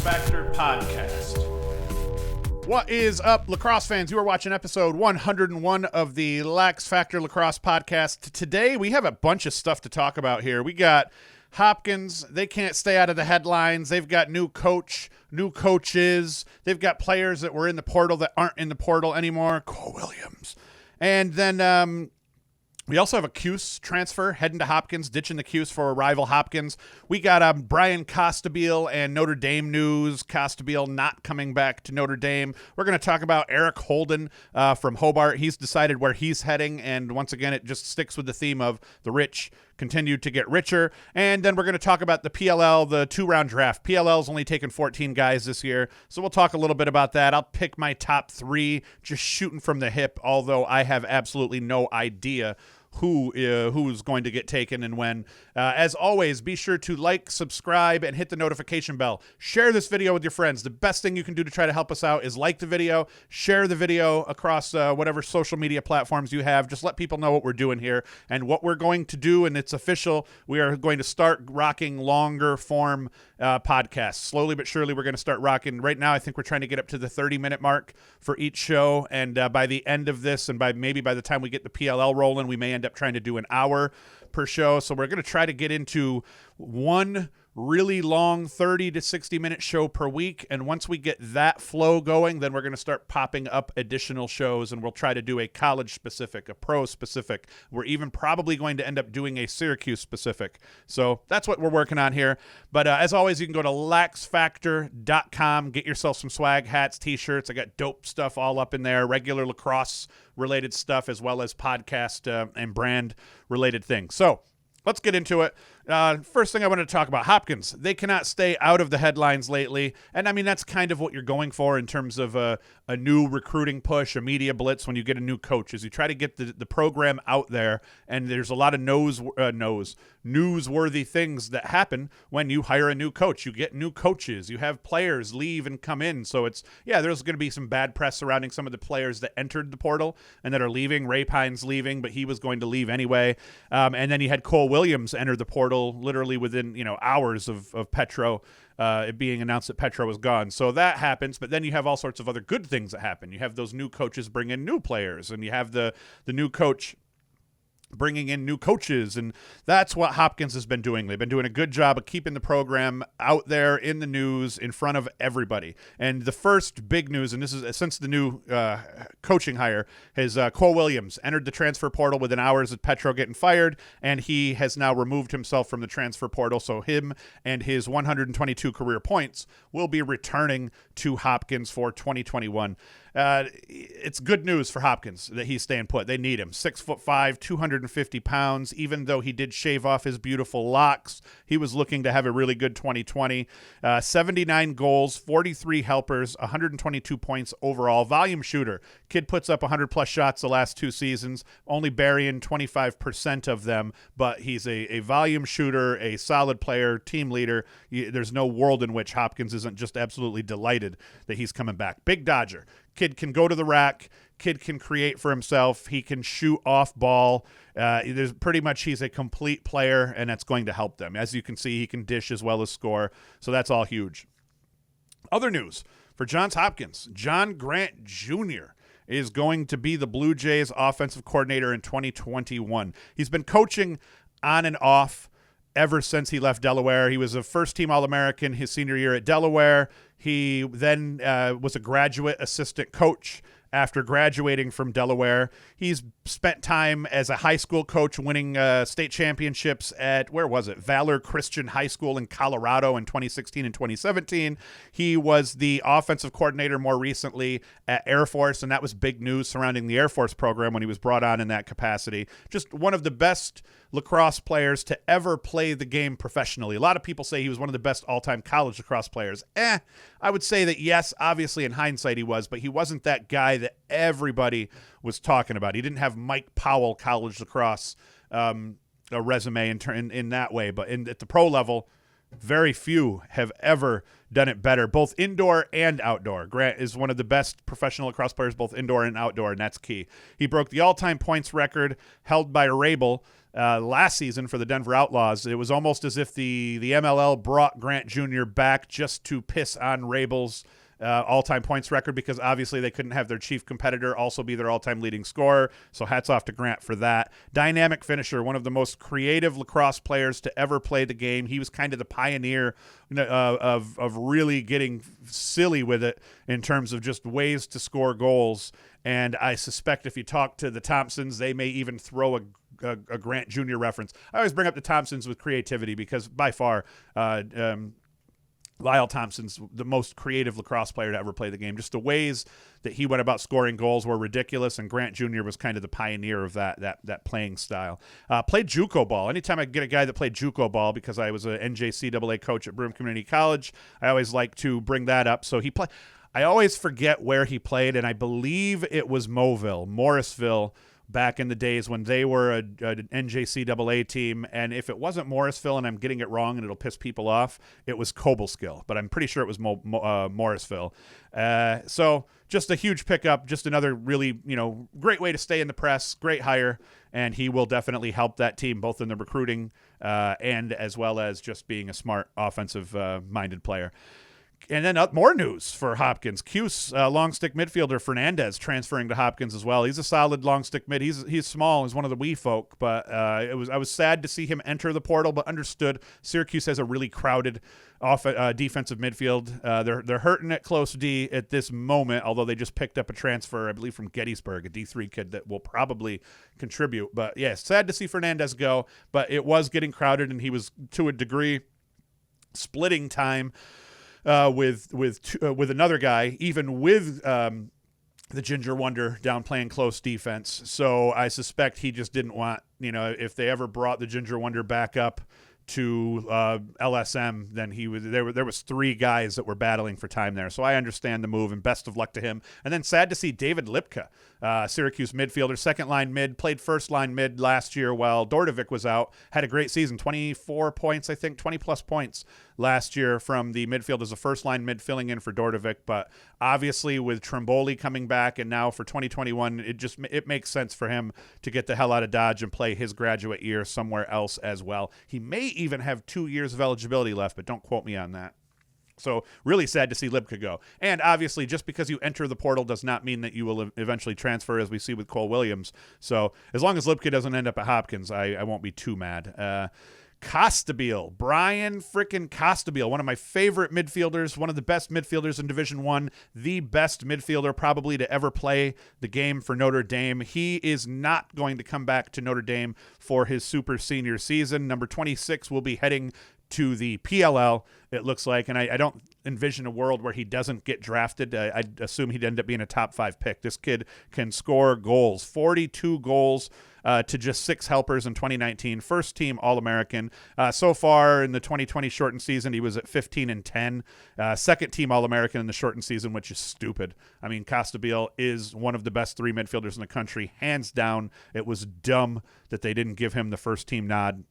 LaxFactor Podcast. What is up, lacrosse fans? You are watching episode 101 of the LaxFactor Lacrosse Podcast. Today, we have a bunch of stuff to talk about here. We got Hopkins. They can't stay out of the headlines. They've got new coach, new coaches. They've got players that were in the portal that aren't in the portal anymore. Cole Williams. And then we also have a Cuse transfer heading to Hopkins, ditching the Cuse for a rival Hopkins. We got Bryan Costabile and Notre Dame news. Costabile not coming back to Notre Dame. We're going to talk about Eric Holden from Hobart. He's decided where he's heading, and once again, it just sticks with the theme of the rich continue to get richer. And then we're going to talk about the PLL, the two-round draft. PLL's only taken 14 guys this year, so we'll talk a little bit about that. I'll pick my top three, just shooting from the hip, although I have absolutely no idea who's going to get taken and when. As always, be sure to like, subscribe, and hit the notification bell. Share this video with your friends. The best thing you can do to try to help us out is like the video, share the video across whatever social media platforms you have. Just let people know what we're doing here and what we're going to do, and it's official. We are going to start rocking longer form podcasts. Slowly but surely, we're going to start rocking. Right now, I think we're trying to get up to the 30-minute mark for each show, and by the end of this, and maybe by the time we get the PLL rolling, we may end up trying to do an hour per show. So we're going to try to get into one really long 30 to 60 minute show per week, and once we get that flow going, then we're going to start popping up additional shows, and we'll try to do a college specific, a pro specific. We're even probably going to end up doing a Syracuse specific. So that's what we're working on here. But as always, you can go to LaxFactor.com, get yourself some swag, hats, t-shirts. I got dope stuff all up in there, regular lacrosse related stuff, as well as podcast and brand related things. So let's get into it. First thing I wanted to talk about, Hopkins. They cannot stay out of the headlines lately. And, I mean, that's kind of what you're going for in terms of a new recruiting push, a media blitz when you get a new coach, is you try to get the program out there. And there's a lot of newsworthy things that happen when you hire a new coach. You get new coaches. You have players leave and come in. So there's going to be some bad press surrounding some of the players that entered the portal and that are leaving. Ray Pine's leaving, but he was going to leave anyway. And then you had Cole Williams enter the portal literally within hours of Petro it being announced that Petro was gone. So that happens, but then you have all sorts of other good things that happen. You have those new coaches bring in new players, and you have the new coach bringing in new coaches, and that's what Hopkins has been doing. They've been doing a good job of keeping the program out there in the news in front of everybody. And the first big news, and this is since the new coaching hire, is Cole Williams entered the transfer portal within hours of Petro getting fired, and he has now removed himself from the transfer portal. So him and his 122 career points will be returning to Hopkins for 2021. It's good news for Hopkins that he's staying put. They need him. 6'5", 250 pounds. Even though he did shave off his beautiful locks, he was looking to have a really good 2020. 79 goals, 43 helpers, 122 points overall. Volume shooter. Kid puts up 100-plus shots the last two seasons, only burying 25% of them, but he's a volume shooter, a solid player, team leader. There's no world in which Hopkins isn't just absolutely delighted that he's coming back. Big Dodger. Kid can go to the rack. Kid can create for himself. He can shoot off ball. He's a complete player, and that's going to help them. As you can see, he can dish as well as score, so that's all huge. Other news for Johns Hopkins, John Grant Jr. is going to be the Blue Jays offensive coordinator in 2021. He's been coaching on and off ever since he left Delaware. He was a first-team All-American his senior year at Delaware. He then was a graduate assistant coach after graduating from Delaware. He's spent time as a high school coach winning state championships at, Valor Christian High School in Colorado in 2016 and 2017. He was the offensive coordinator more recently at Air Force, and that was big news surrounding the Air Force program when he was brought on in that capacity. Just one of the best lacrosse players to ever play the game professionally. A lot of people say he was one of the best all-time college lacrosse players. I would say that yes, obviously in hindsight he was, but he wasn't that guy that everybody was talking about. He didn't have Mike Powell college lacrosse a resume in that way, but at the pro level, Very few have ever done it better, both indoor and outdoor. Grant is one of the best professional lacrosse players, both indoor and outdoor, and that's key. He broke the all-time points record held by Rabel last season for the Denver Outlaws. It was almost as if the MLL brought Grant Jr. back just to piss on Rabel's all-time points record, because obviously they couldn't have their chief competitor also be their all-time leading scorer. So hats off to Grant for that. Dynamic finisher, one of the most creative lacrosse players to ever play the game. He was kind of the pioneer of really getting silly with it in terms of just ways to score goals. And I suspect if you talk to the Thompsons, they may even throw a Grant Jr. reference. I always bring up the Thompsons with creativity because by far Lyle Thompson's the most creative lacrosse player to ever play the game. Just the ways that he went about scoring goals were ridiculous, and Grant Jr. was kind of the pioneer of that playing style. Played JUCO ball. Anytime I get a guy that played JUCO ball, because I was an NJCAA coach at Broome Community College, I always like to bring that up. So I always forget where he played, and I believe it was Morrisville, back in the days when they were an NJCAA team. And if it wasn't Morrisville, and I'm getting it wrong and it'll piss people off, it was Cobleskill, but I'm pretty sure it was Morrisville. So just a huge pickup, just another really, great way to stay in the press, great hire, and he will definitely help that team both in the recruiting and as well as just being a smart offensive minded player. And then more news for Hopkins. Cuse long stick midfielder Fernandez transferring to Hopkins as well. He's a solid long stick mid. He's small. He's one of the wee folk, but I was sad to see him enter the portal, but understood Syracuse has a really crowded defensive midfield. They're hurting at close D at this moment, although they just picked up a transfer, I believe, from Gettysburg, a D3 kid that will probably contribute. But yeah, sad to see Fernandez go, but it was getting crowded, and he was to a degree splitting time with another guy, even with the Ginger Wonder down playing close defense. So I suspect he just didn't want, if they ever brought the Ginger Wonder back up to LSM, then there was three guys that were battling for time there. So I understand the move, and best of luck to him. And then sad to see David Lipka, Syracuse midfielder, second line mid, played first line mid last year while Dordovic was out, had a great season, 24 points, I think, 20 plus points last year from the midfield as a first line mid filling in for Dordovic. But obviously with Trimboli coming back, and now for 2021, it makes sense for him to get the hell out of Dodge and play his graduate year somewhere else as well. He may even have 2 years of eligibility left, but don't quote me on that. So really sad to see Lipka go. And obviously, just because you enter the portal does not mean that you will eventually transfer, as we see with Cole Williams. So as long as Lipka doesn't end up at Hopkins, I won't be too mad. Costabile, Bryan frickin' Costabile, one of my favorite midfielders, one of the best midfielders in Division I, the best midfielder probably to ever play the game for Notre Dame. He is not going to come back to Notre Dame for his super senior season. Number 26 will be heading to the PLL, it looks like, and I don't envision a world where he doesn't get drafted. I'd assume he'd end up being a top 5 pick. This kid can score goals, 42 goals to just 6 helpers in 2019. First team All-American. So far in the 2020 shortened season, he was at 15-10. Second team All-American in the shortened season, which is stupid. I mean, Costabile is one of the best 3 midfielders in the country, hands down. It was dumb that they didn't give him the first team nod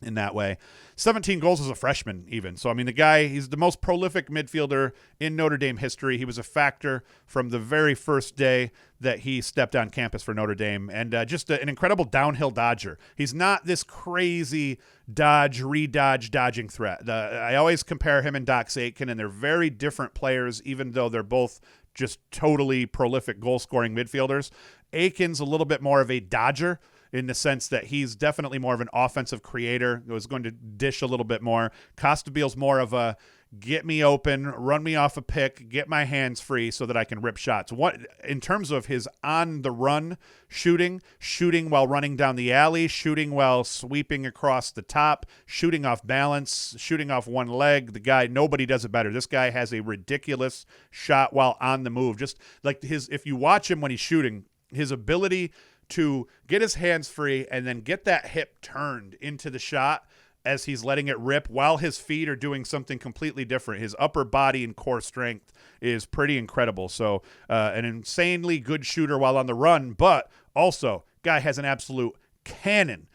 in that way. 17 goals as a freshman even. So, I mean, the guy, he's the most prolific midfielder in Notre Dame history. He was a factor from the very first day that he stepped on campus for Notre Dame, and just an incredible downhill dodger. He's not this crazy dodging threat. I always compare him and Dox Aitken, and they're very different players, even though they're both just totally prolific goal-scoring midfielders. Aitken's a little bit more of a dodger, in the sense that he's definitely more of an offensive creator, who's going to dish a little bit more. Costabile's more of a get me open, run me off a pick, get my hands free so that I can rip shots. What in terms of his on-the-run shooting while running down the alley, shooting while sweeping across the top, shooting off balance, shooting off one leg, the guy, nobody does it better. This guy has a ridiculous shot while on the move. Just like if you watch him when he's shooting, his ability to get his hands free and then get that hip turned into the shot as he's letting it rip while his feet are doing something completely different. His upper body and core strength is pretty incredible. So an insanely good shooter while on the run, but also guy has an absolute cannon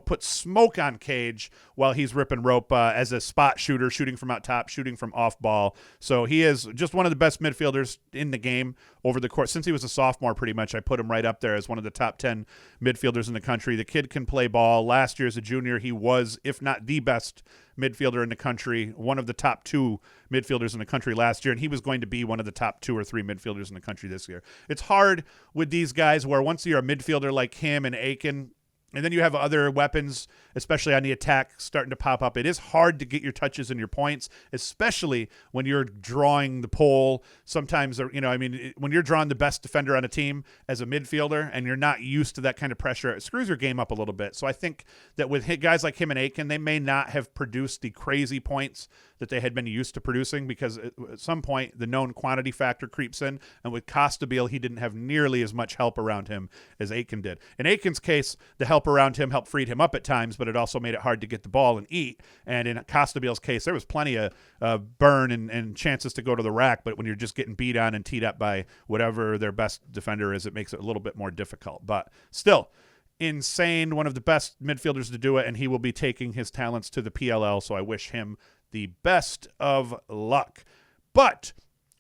put smoke on Cage while he's ripping rope as a spot shooter, shooting from out top, shooting from off ball. So he is just one of the best midfielders in the game over the course. Since he was a sophomore, pretty much, I put him right up there as one of the top 10 midfielders in the country. The kid can play ball. Last year as a junior, he was, if not the best midfielder in the country, one of the top 2 midfielders in the country last year, and he was going to be one of the top 2 or 3 midfielders in the country this year. It's hard with these guys where once you're a midfielder like him and Aiken, and then you have other weapons, especially on the attack, starting to pop up. It is hard to get your touches and your points, especially when you're drawing the pole. Sometimes, when you're drawing the best defender on a team as a midfielder and you're not used to that kind of pressure, it screws your game up a little bit. So I think that with guys like him and Aiken, they may not have produced the crazy points that they had been used to producing because at some point the known quantity factor creeps in. And with Costabile, he didn't have nearly as much help around him as Aiken did. In Aiken's case, the help around him helped freed him up at times, but it also made it hard to get the ball and eat. And in Costabile's case, there was plenty of burn and chances to go to the rack, but when you're just getting beat on and teed up by whatever their best defender is, it makes it a little bit more difficult. But still, insane, one of the best midfielders to do it, and he will be taking his talents to the PLL, so I wish him the best of luck. But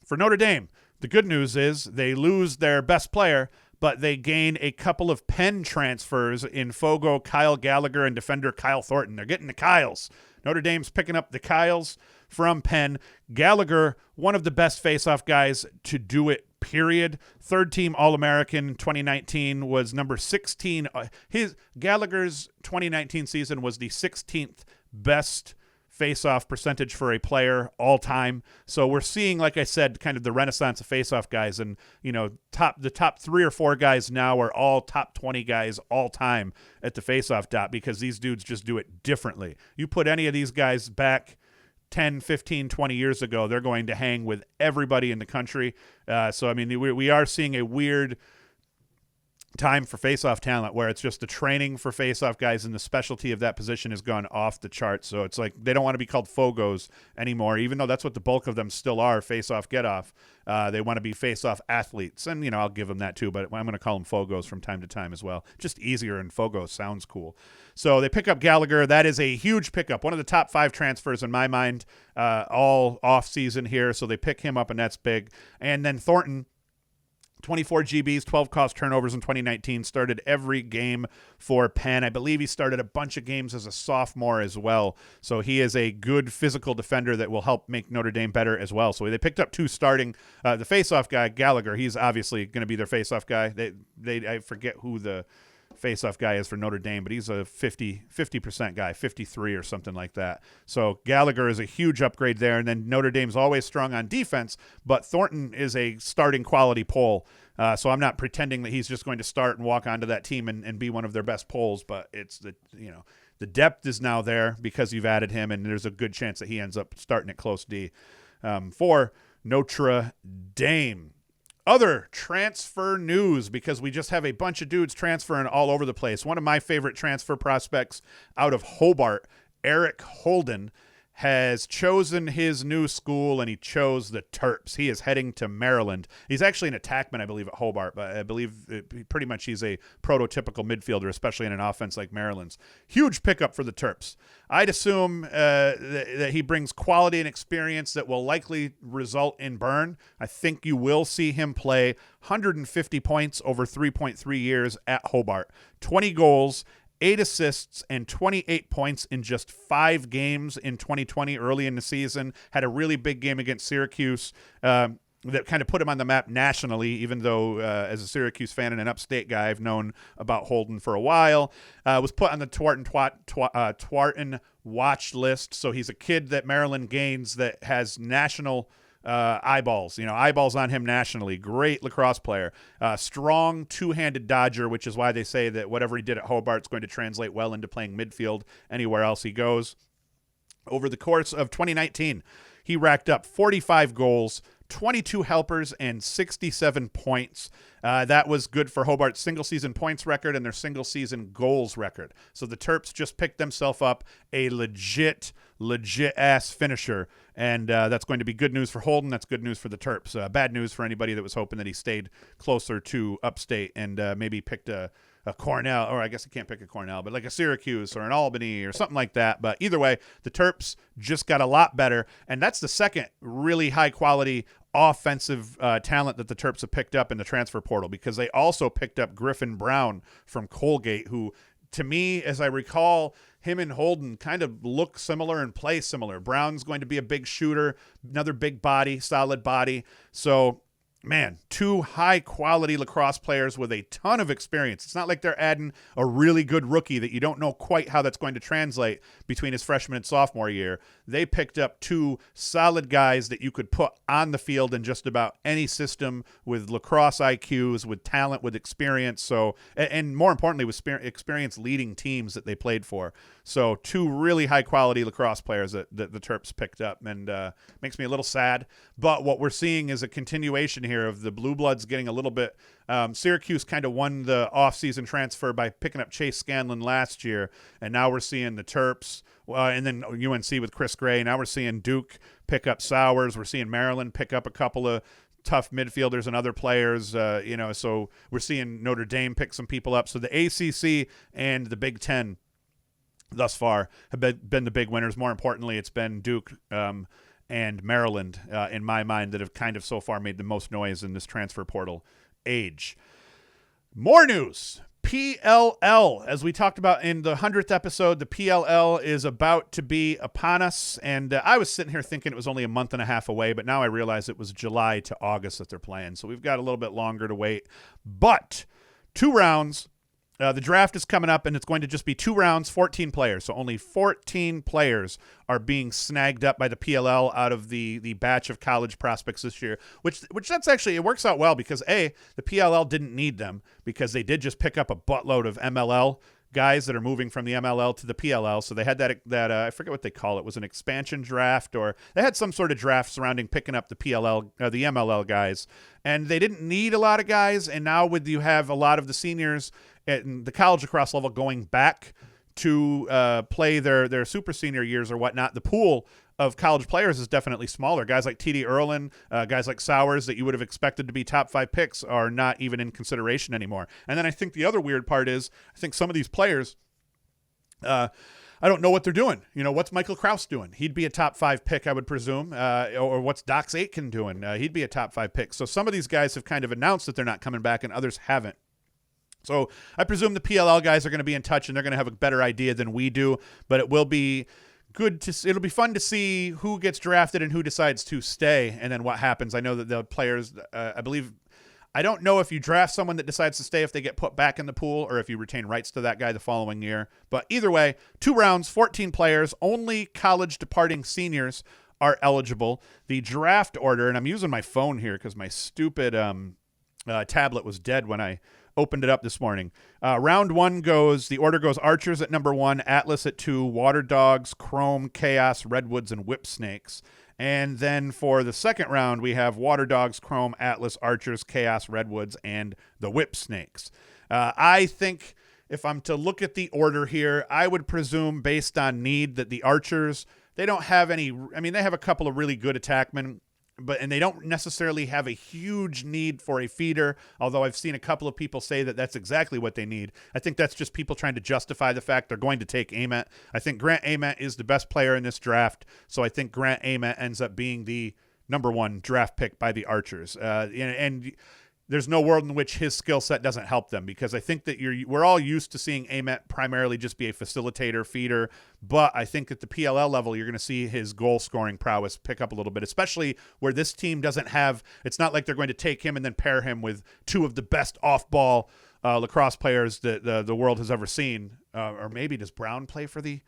for Notre Dame, the good news is they lose their best player, but they gain a couple of Penn transfers in Fogo, Kyle Gallagher, and defender Kyle Thornton. They're getting the Kyles. Notre Dame's picking up the Kyles from Penn. Gallagher, one of the best face-off guys to do it, period. Third-team All-American 2019, was number 16. Gallagher's 2019 season was the 16th best face-off percentage for a player all time. So we're seeing, like I said, kind of the renaissance of face-off guys, and the top 3 or 4 guys now are all top 20 guys all time at the face-off dot because these dudes just do it differently. You put any of these guys back 10, 15, 20 years ago, they're going to hang with everybody in the country. So I mean, we are seeing a weird time for face-off talent where it's just the training for face-off guys and the specialty of that position has gone off the charts. So it's like they don't want to be called Fogos anymore, even though that's what the bulk of them still are, face-off, get-off. They want to be face-off athletes, and I'll give them that too, but I'm going to call them Fogos from time to time as well. Just easier, and Fogos sounds cool. So they pick up Gallagher. That is a huge pickup, one of the top 5 transfers in my mind all off-season here, so they pick him up, and that's big. And then Thornton, 24 GBs, 12 cost turnovers in 2019, started every game for Penn. I believe he started a bunch of games as a sophomore as well. So he is a good physical defender that will help make Notre Dame better as well. So they picked up 2 starting. The face-off guy, Gallagher, he's obviously going to be their face-off guy. I forget who the face-off guy is for Notre Dame, but he's a 50% guy, 53 or something like that. So Gallagher is a huge upgrade there, and then Notre Dame's always strong on defense, but Thornton is a starting quality pole. So I'm not pretending that he's just going to start and walk onto that team and be one of their best poles, but it's the depth is now there because you've added him, and there's a good chance that he ends up starting at close D for Notre Dame. Other transfer news, because we just have a bunch of dudes transferring all over the place. One of my favorite transfer prospects out of Hobart, Eric Holden, has chosen his new school, and he chose the Terps. He is heading to Maryland. He's actually an attackman, I believe, at Hobart, but I believe pretty much he's a prototypical midfielder, especially in an offense like Maryland's. Huge pickup for the Terps. I'd assume that he brings quality and experience that will likely result in burn. I think you will see him play 150 points over 3.3 years at Hobart. 20 goals, 8 assists, and 28 points in just 5 games in 2020 early in the season. Had a really big game against Syracuse that kind of put him on the map nationally, even though as a Syracuse fan and an upstate guy, I've known about Holden for a while. Was put on the Twarton watch list, so he's a kid that Maryland gains that has national eyeballs on him nationally. Great lacrosse player, strong two-handed dodger, which is why they say that whatever he did at Hobart is going to translate well into playing midfield anywhere else he goes. Over the course of 2019, he racked up 45 goals, 22 helpers, and 67 points. That was good for Hobart's single-season points record and their single-season goals record. So the Terps just picked themselves up a legit-ass finisher, and that's going to be good news for Holden. That's good news for the Terps. Bad news for anybody that was hoping that he stayed closer to upstate and maybe picked a a Cornell, or I guess you can't pick a Cornell, but like a Syracuse or an Albany or something like that. But either way, the Terps just got a lot better, and that's the second really high-quality offensive talent that the Terps have picked up in the transfer portal, because they also picked up Griffin Brown from Colgate, who, to me, as I recall, him and Holden kind of look similar and play similar. Brown's going to be a big shooter, another big body, solid body. So, man, two high-quality lacrosse players with a ton of experience. It's not like they're adding a really good rookie that you don't know quite how that's going to translate between his freshman and sophomore year. They picked up two solid guys that you could put on the field in just about any system, with lacrosse IQs, with talent, with experience. So, and more importantly, with experience leading teams that they played for. So two really high-quality lacrosse players that the Terps picked up, and makes me a little sad. But what we're seeing is a continuation here of the Blue Bloods getting a little bit. Syracuse kind of won the offseason transfer by picking up Chase Scanlon last year, and now we're seeing the Terps, and then UNC with Chris Gray. Now we're seeing Duke pick up Sowers. We're seeing Maryland pick up a couple of tough midfielders and other players, so we're seeing Notre Dame pick some people up. So the ACC and the Big Ten thus far have been the big winners. More importantly, it's been Duke and Maryland, in my mind, that have kind of so far made the most noise in this transfer portal age. More news. PLL, as we talked about in the 100th episode, the PLL is about to be upon us, and I was sitting here thinking it was only a month and a half away, but now I realize it was July to August that they're playing, so we've got a little bit longer to wait. But 2 rounds. The draft is coming up, and it's going to just be 2 rounds, 14 players. So only 14 players are being snagged up by the PLL out of the batch of college prospects this year, which that's actually, it works out well, because the PLL didn't need them, because they did just pick up a buttload of MLL guys that are moving from the MLL to the PLL. So they had that I forget what they call it, was an expansion draft, or they had some sort of draft surrounding picking up the PLL, the MLL guys, and they didn't need a lot of guys. And now you have a lot of the seniors at the college lacrosse level going back to play their super senior years or whatnot, the pool of college players is definitely smaller. Guys like T.D. Erlin, guys like Sowers that you would have expected to be top 5 picks are not even in consideration anymore. And then I think the other weird part is, I think some of these players, I don't know what they're doing. What's Michael Kraus doing? He'd be a top 5 pick, I would presume. Or what's Dox Aitken doing? He'd be a top 5 pick. So some of these guys have kind of announced that they're not coming back, and others haven't. So I presume the PLL guys are going to be in touch, and they're going to have a better idea than we do, but it will be it'll be fun to see who gets drafted and who decides to stay, and then what happens. I know that the players, I don't know if you draft someone that decides to stay, if they get put back in the pool, or if you retain rights to that guy the following year. But either way, 2 rounds, 14 players, only college departing seniors are eligible. The draft order, and I'm using my phone here because my stupid tablet was dead when I opened it up this morning. Round 1 the order goes Archers at number 1, Atlas at 2, Water Dogs, Chrome, Chaos, Redwoods, and Whip Snakes. And then for the second round, we have Water Dogs, Chrome, Atlas, Archers, Chaos, Redwoods, and the Whip Snakes. I think if I'm to look at the order here, I would presume, based on need, that the Archers, they don't have any, they have a couple of really good attackmen, and they don't necessarily have a huge need for a feeder, although I've seen a couple of people say that that's exactly what they need. I think that's just people trying to justify the fact they're going to take Ament. I think Grant Ament is the best player in this draft, so I think Grant Ament ends up being the number 1 draft pick by the Archers. And there's no world in which his skill set doesn't help them, because I think that we're all used to seeing Ament primarily just be a facilitator, feeder, but I think at the PLL level, you're going to see his goal-scoring prowess pick up a little bit, especially where this team doesn't have – it's not like they're going to take him and then pair him with 2 of the best off-ball lacrosse players that the world has ever seen. Or maybe does Brown play for the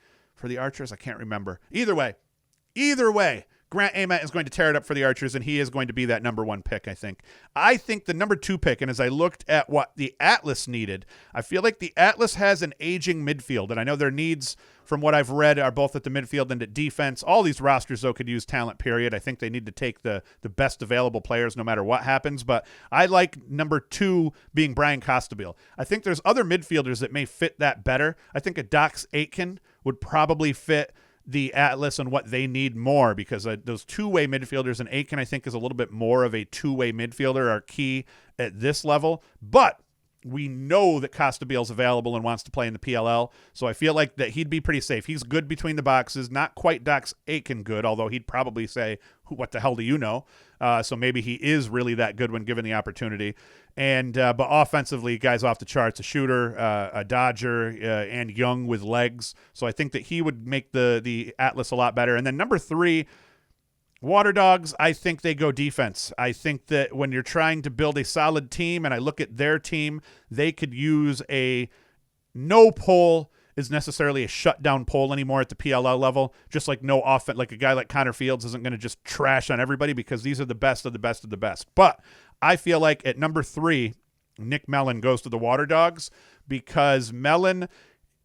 Archers? I can't remember. Either way, Grant Ament is going to tear it up for the Archers, and he is going to be that number 1 pick, I think. I think the number 2 pick, and as I looked at what the Atlas needed, I feel like the Atlas has an aging midfield, and I know their needs, from what I've read, are both at the midfield and at defense. All these rosters, though, could use talent, period. I think they need to take the best available players no matter what happens, but I like number 2 being Bryan Costabile. I think there's other midfielders that may fit that better. I think a Dox Aitken would probably fit the Atlas and what they need more, because those 2-way midfielders, and Aitken I think is a little bit more of a 2-way midfielder, are key at this level. But we know that Costabile's available and wants to play in the PLL, so I feel like that he'd be pretty safe. He's good between the boxes, not quite Doc Aiken good, although he'd probably say, what the hell do you know? So maybe he is really that good when given the opportunity. And but offensively, guy's off the charts, a shooter, a dodger, and young with legs. So I think that he would make the Atlas a lot better. And then number 3, Water Dogs, I think they go defense. I think that when you're trying to build a solid team, and I look at their team, they could use a no pull is necessarily a shutdown pull anymore at the PLL level, just like no offense, like a guy like Connor Fields isn't going to just trash on everybody because these are the best of the best of the best. But I feel like at number 3, Nick Mellon goes to the Water Dogs because Mellon,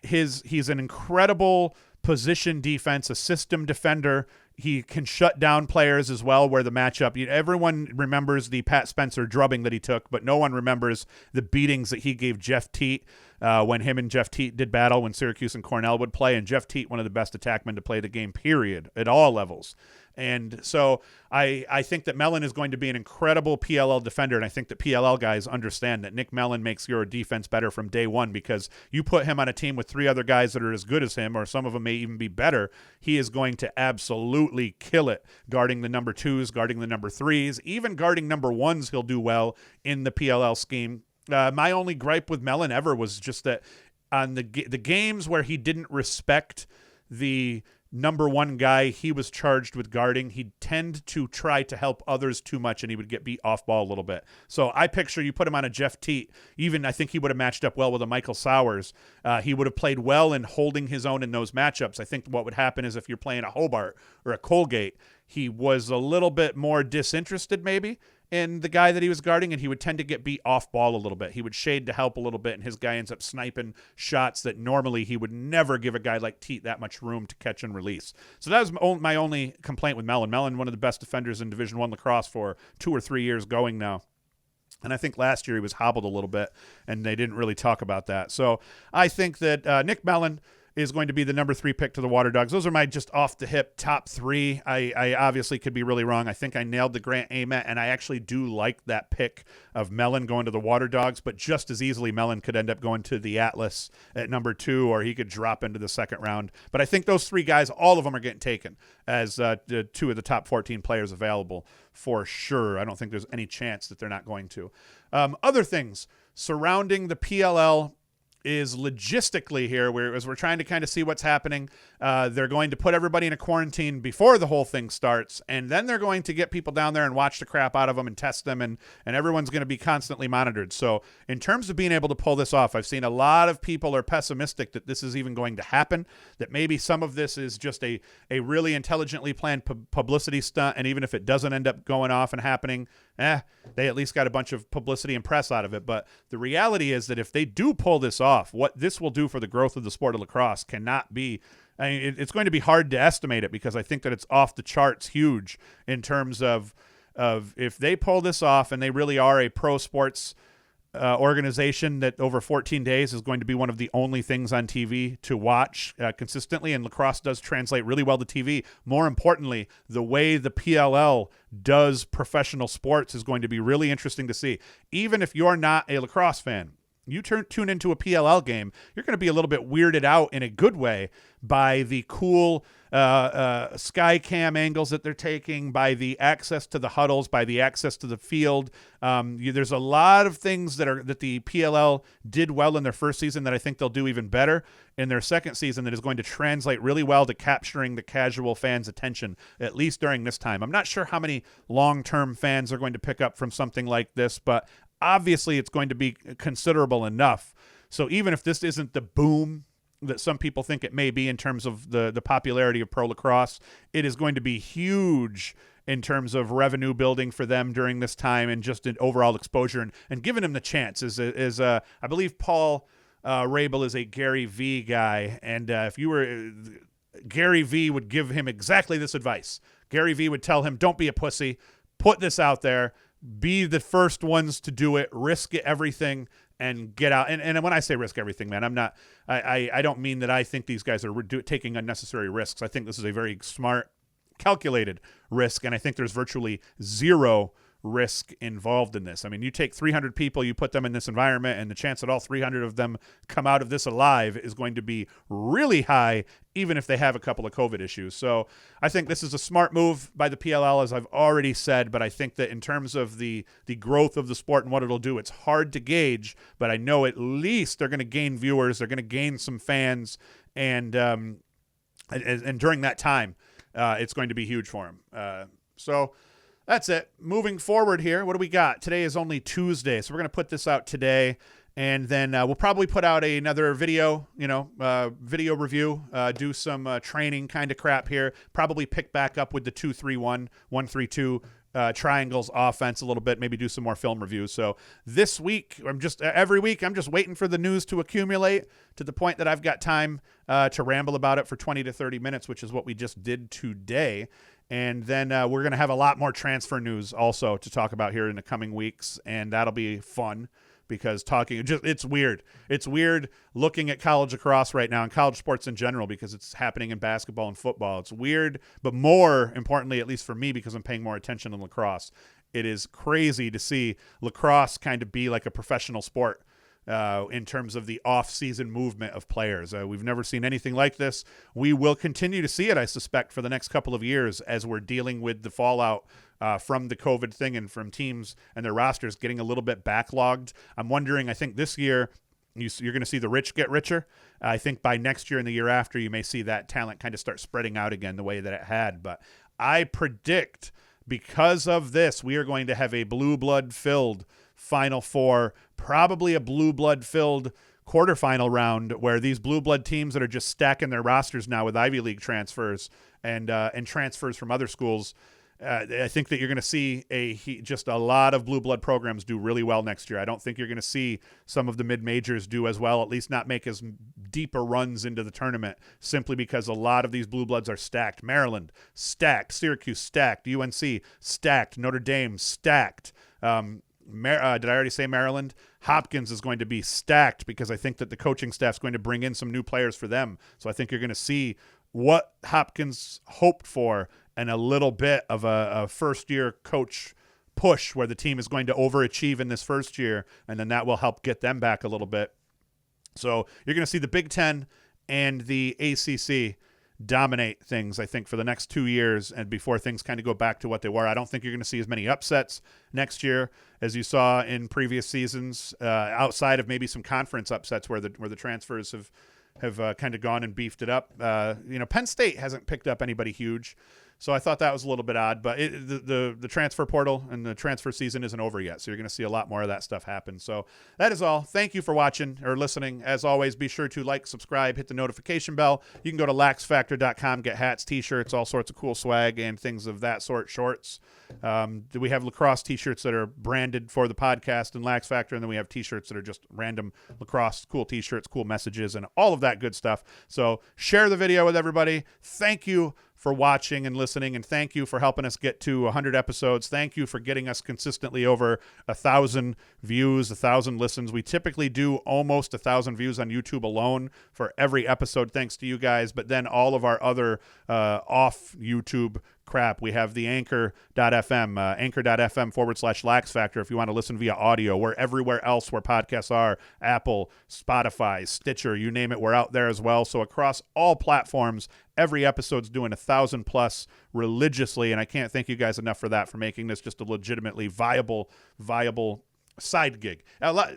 he's an incredible position defense, a system defender. He can shut down players as well where the matchup, everyone remembers the Pat Spencer drubbing that he took, but no one remembers the beatings that he gave Jeff Teat when him and Jeff Teat did battle when Syracuse and Cornell would play. And Jeff Teat, one of the best attackmen to play the game, period, at all levels. And so I think that Mellon is going to be an incredible PLL defender, and I think that PLL guys understand that Nick Mellon makes your defense better from day one because you put him on a team with 3 other guys that are as good as him, or some of them may even be better, he is going to absolutely kill it guarding the number 2s, guarding the number 3s, even guarding number 1s he'll do well in the PLL scheme. My only gripe with Mellon ever was just that on the games where he didn't respect the number 1 guy he was charged with guarding, he'd tend to try to help others too much, and he would get beat off ball a little bit. So I picture you put him on a Jeff Teat, even I think he would have matched up well with a Michael Sowers. He would have played well in holding his own in those matchups. I think what would happen is if you're playing a Hobart or a Colgate, he was a little bit more disinterested maybe in the guy that he was guarding, and he would tend to get beat off ball a little bit. He would shade to help a little bit, and his guy ends up sniping shots that normally he would never give a guy like Teat that much room to catch and release. So that was my only complaint with Mellon. Mellon, one of the best defenders in Division I lacrosse for 2 or 3 years going now. And I think last year he was hobbled a little bit, and they didn't really talk about that. So I think that Nick Mellon is going to be the number 3 pick to the Water Dogs. Those are my just off-the-hip top 3. I obviously could be really wrong. I think I nailed the Grant Ament, and I actually do like that pick of Mellon going to the Water Dogs, but just as easily Mellon could end up going to the Atlas at number 2, or he could drop into the second round. But I think those 3 guys, all of them are getting taken as 2 of the top 14 players available for sure. I don't think there's any chance that they're not going to. Other things surrounding the PLL is logistically here, as we're trying to kind of see what's happening. They're going to put everybody in a quarantine before the whole thing starts, and then they're going to get people down there and watch the crap out of them and test them, and everyone's going to be constantly monitored. So in terms of being able to pull this off, I've seen a lot of people are pessimistic that this is even going to happen, that maybe some of this is just a really intelligently planned publicity stunt, and even if it doesn't end up going off and happening, they at least got a bunch of publicity and press out of it. But the reality is that if they do pull this off, what this will do for the growth of the sport of lacrosse cannot be, I mean, it's going to be hard to estimate it, because I think that it's off the charts huge in terms of if they pull this off and they really are a pro sports organization that over 14 days is going to be one of the only things on TV to watch consistently, and lacrosse does translate really well to TV. More importantly, the way the PLL does professional sports is going to be really interesting to see. Even if you're not a lacrosse fan, you tune into a PLL game, you're going to be a little bit weirded out in a good way by the cool sky cam angles that they're taking, by the access to the huddles, by the access to the field. There's a lot of things that the PLL did well in their first season that I think they'll do even better in their second season, that is going to translate really well to capturing the casual fans' attention, at least during this time. I'm not sure how many long-term fans are going to pick up from something like this, but obviously it's going to be considerable enough. So even if this isn't the boom that some people think it may be in terms of the popularity of pro lacrosse, it is going to be huge in terms of revenue building for them during this time, and just an overall exposure and giving them the chance. I believe Paul Rabel is a Gary V guy, and if you were Gary V would give him exactly this advice. Gary V would tell him, don't be a pussy, put this out there, be the first ones to do it, risk everything, and get out. And when I say risk everything, man, I don't mean that I think these guys are taking unnecessary risks. I think this is a very smart, calculated risk, and I think there's virtually zero risk involved in this. I mean, you take 300 people, you put them in this environment, and the chance that all 300 of them come out of this alive is going to be really high, even if they have a couple of COVID issues. So I think this is a smart move by the PLL, as I've already said, but I think that in terms of the growth of the sport and what it'll do, it's hard to gauge, but I know at least they're going to gain viewers, they're going to gain some fans, and during that time, it's going to be huge for them. So that's it. Moving forward here, what do we got? Today is only Tuesday, so we're going to put this out today, and then we'll probably put out another video, video review, do some training kind of crap here, probably pick back up with the 2-3-1, 1-3-2 triangles offense a little bit, maybe do some more film reviews. So this week, every week, I'm just waiting for the news to accumulate to the point that I've got time to ramble about it for 20 to 30 minutes, which is what we just did today. And then we're going to have a lot more transfer news also to talk about here in the coming weeks, and that'll be fun because it's weird. It's weird looking at college lacrosse right now and college sports in general because it's happening in basketball and football. It's weird, but more importantly, at least for me, because I'm paying more attention to lacrosse, it is crazy to see lacrosse kind of be like a professional sport. In terms of the off-season movement of players. We've never seen anything like this. We will continue to see it, I suspect, for the next couple of years as we're dealing with the fallout from the COVID thing and from teams and their rosters getting a little bit backlogged. I'm wondering, I think this year you're going to see the rich get richer. I think by next year and the year after, you may see that talent kind of start spreading out again the way that it had. But I predict because of this, we are going to have a blue blood-filled Final Four, probably a blue blood-filled quarterfinal round where these blue blood teams that are just stacking their rosters now with Ivy League transfers and transfers from other schools. I think that you're going to see just a lot of blue blood programs do really well next year. I don't think you're going to see some of the mid-majors do as well, at least not make as deeper runs into the tournament, simply because a lot of these blue bloods are stacked. Maryland, stacked. Syracuse, stacked. UNC, stacked. Notre Dame, stacked. Did I already say Maryland? Hopkins is going to be stacked because I think that the coaching staff is going to bring in some new players for them. So I think you're going to see what Hopkins hoped for and a little bit of a first-year coach push where the team is going to overachieve in this first year, and then that will help get them back a little bit. So you're going to see the Big Ten and the ACC dominate things, I think, for the next 2 years and before things kind of go back to what they were. I don't think you're going to see as many upsets next year as you saw in previous seasons, outside of maybe some conference upsets where the transfers have kind of gone and beefed it up. Penn State hasn't picked up anybody huge, so I thought that was a little bit odd. But the transfer portal and the transfer season isn't over yet, so you're going to see a lot more of that stuff happen. So that is all. Thank you for watching or listening. As always, be sure to like, subscribe, hit the notification bell. You can go to LaxFactor.com, get hats, T-shirts, all sorts of cool swag and things of that sort, shorts. We have lacrosse T-shirts that are branded for the podcast and LaxFactor, and then we have T-shirts that are just random lacrosse, cool T-shirts, cool messages, and all of that good stuff. So share the video with everybody. Thank you for watching and listening, and thank you for helping us get to 100 episodes. Thank you for getting us consistently over 1,000 views, 1,000 listens. We typically do almost 1,000 views on YouTube alone for every episode, thanks to you guys, but then all of our other off YouTube crap. We have the anchor.fm, anchor.fm/LaxFactor if you want to listen via audio. We're everywhere else where podcasts are, Apple, Spotify, Stitcher, you name it, we're out there as well. So across all platforms, every episode's doing 1,000+ religiously, and I can't thank you guys enough for that, for making this just a legitimately viable side gig.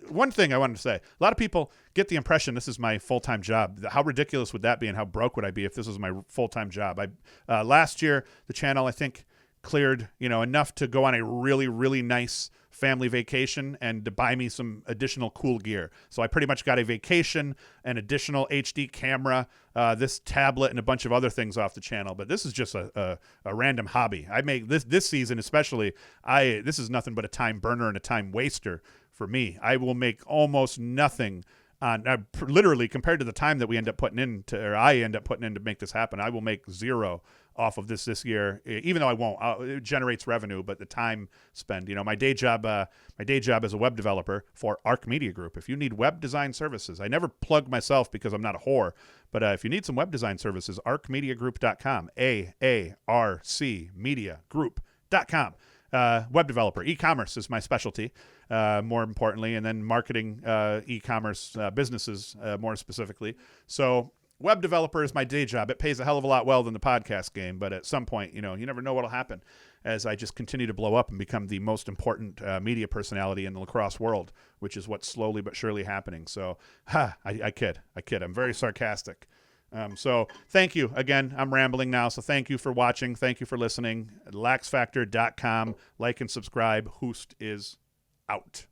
One thing I wanted to say, a lot of people get the impression this is my full-time job. How ridiculous would that be, and how broke would I be if this was my full-time job? Last year, the channel, I think, cleared enough to go on a really, really nice family vacation and to buy me some additional cool gear. So I pretty much got a vacation, an additional HD camera, this tablet, and a bunch of other things off the channel. But this is just a random hobby. I make this season especially, this is nothing but a time burner and a time waster for me. I will make almost nothing on literally compared to the time that I end up putting in to make this happen. I will make zero off of this year, even though I won't. It generates revenue, but the time spent. My day job as a web developer for Arc Media Group. If you need web design services, I never plug myself because I'm not a whore, but if you need some web design services, arcmediagroup.com, AARC mediagroup.com. web developer. E-commerce is my specialty, more importantly, and then marketing e-commerce businesses more specifically. So web developer is my day job. It pays a hell of a lot well than the podcast game, but at some point, you never know what'll happen as I just continue to blow up and become the most important media personality in the lacrosse world, which is what's slowly but surely happening. So I kid. I'm very sarcastic. So thank you. Again, I'm rambling now, so thank you for watching. Thank you for listening. LaxFactor.com. Like and subscribe. Hoost is out.